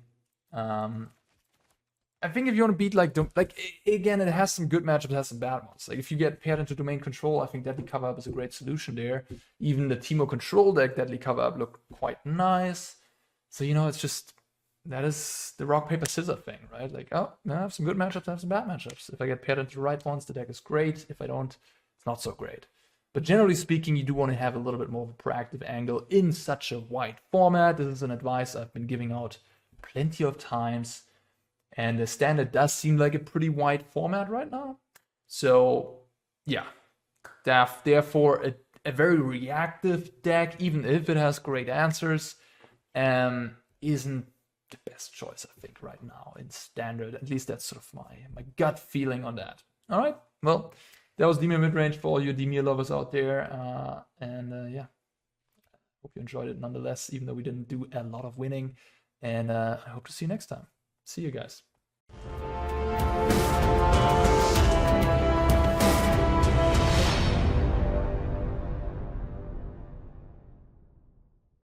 I think if you want to beat like again, it has some good matchups, it has some bad ones. Like if you get paired into domain control, I think Deadly Cover Up is a great solution there. Even the Teemo control deck Deadly Cover Up looked quite nice. So you know, it's just that is the rock paper scissors thing, right? Like, oh, I have some good matchups, I have some bad matchups. If I get paired into the right ones, the deck is great. If I don't, it's not so great. But generally speaking, you do want to have a little bit more of a proactive angle in such a wide format. This is an advice I've been giving out plenty of times. And the standard does seem like a pretty wide format right now. So, yeah. Therefore, a very reactive deck, even if it has great answers, isn't the best choice, I think, right now in standard. At least that's sort of my gut feeling on that. All right, well, that was DIMIR Midrange for all you DIMIR lovers out there. Yeah, hope you enjoyed it nonetheless, even though we didn't do a lot of winning. And I hope to see you next time. See you guys.